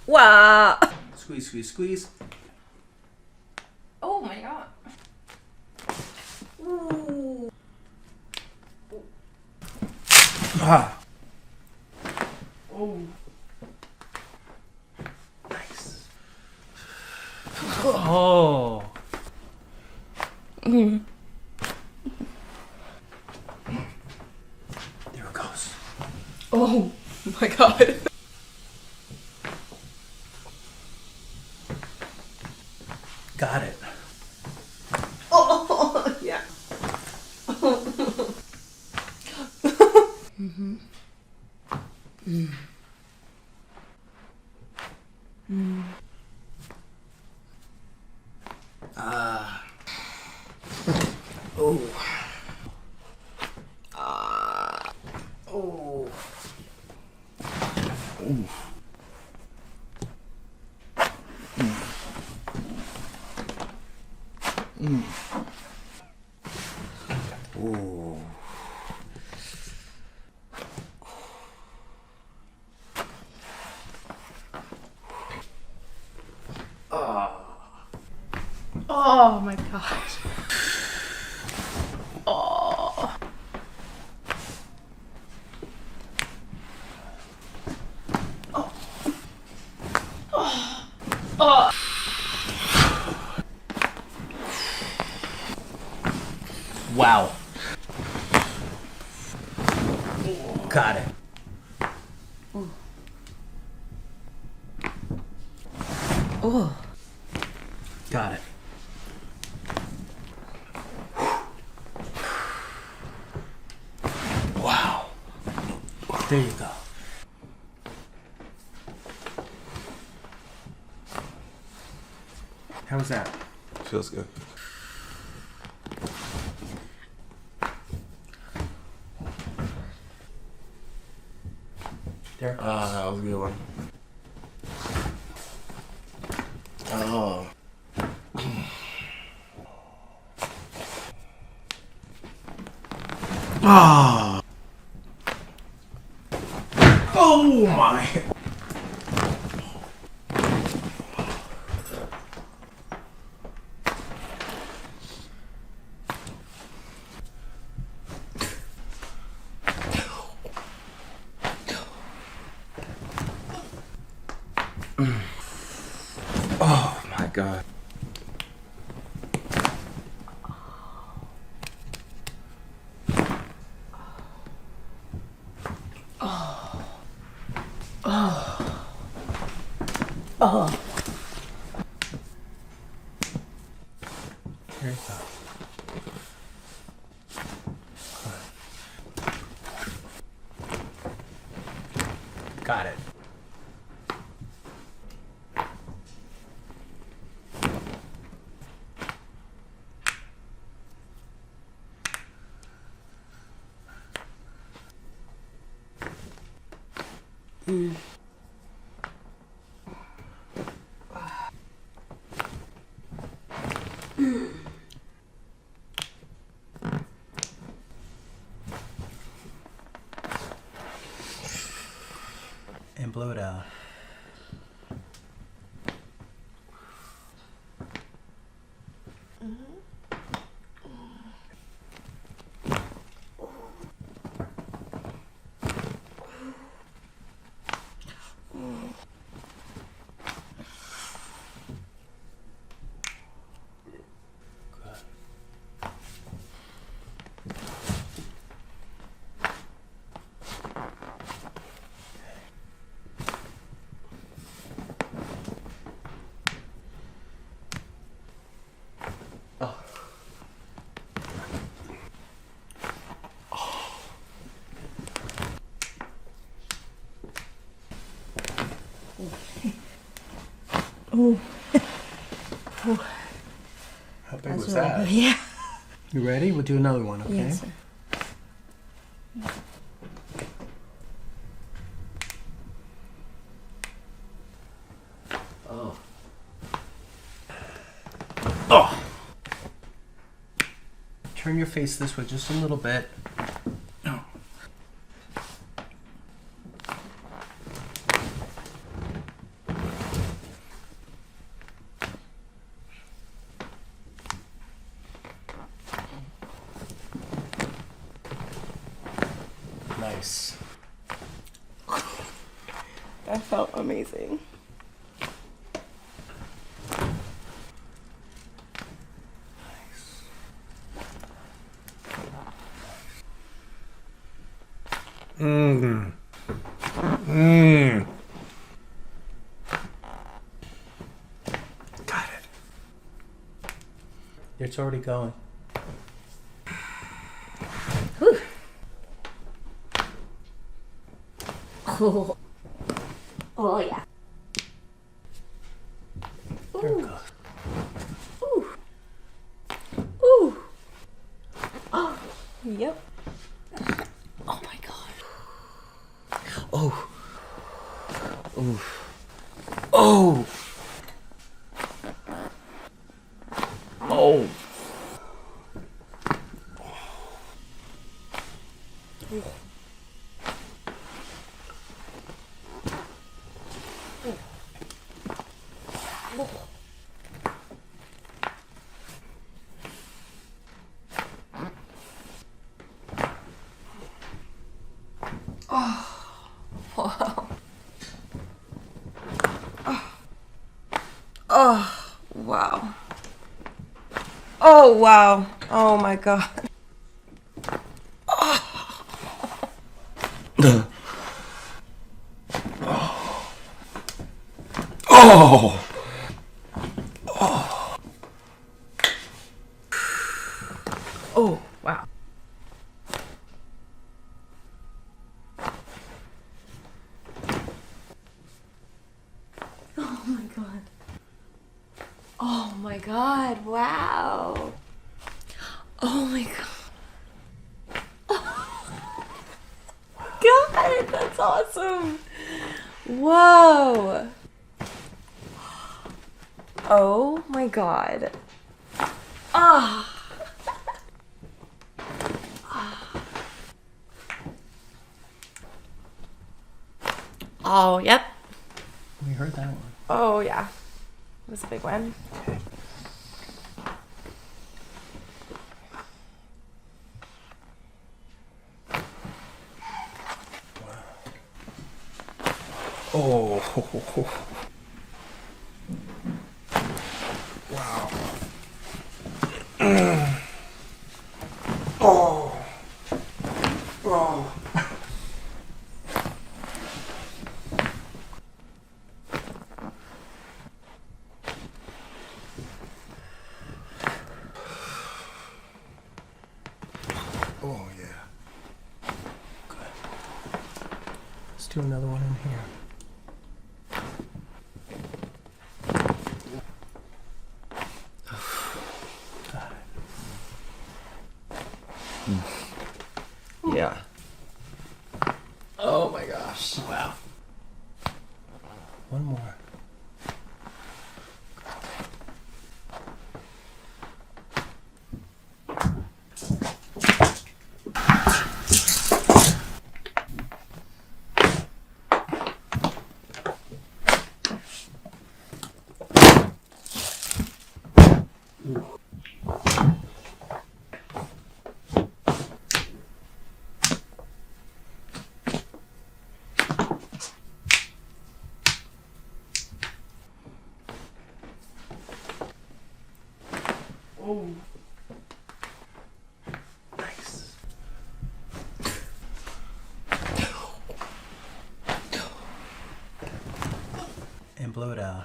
Wow. Squeeze, squeeze, squeeze. Oh my god. Ooh. Ah. Oh. Nice. Oh. Mm. There it goes. Oh my god. Got it. Oh yeah. Mm-hmm. Mm. Mm. Ah. Oh. Oh. Ooh. Mm. Ooh. Oh my god. Oh. Oh. Oh. Oh. Wow. Got it. Oh. Got it. Wow. There you go. How was that? Feels good. There. That was a good one. Oh. Ah. Oh my. Oh my god. Oh. There you go. Got it. Mm. And blow it out. Oh. How big That's was really that? good. Yeah. You ready? We'll do another one, okay? Yes, sir. Oh. Oh. Turn your face this way just a little bit. Oh. Nice. That felt amazing. Mmm. Mmm. Got it. It's already going. Whew. Oh. Oh yeah. There it Ooh. goes. Ooh. Ooh. Oh. Yep. Oh my god. Oh. Oh. Oh. Oh. Oh wow. Oh wow. Oh my god. Oh. Oh wow. Oh my god. Oh my god. Wow. Oh my god. God, that's awesome. Whoa. Oh my god. Ah. Oh, yep. We heard that one. Oh, yeah. It was a big one. Oh. Wow. Oh. Oh. Oh yeah. Let's do another one in here. Got it. Yeah. Oh my gosh. Wow. One more. Oh. Nice. And blow it out.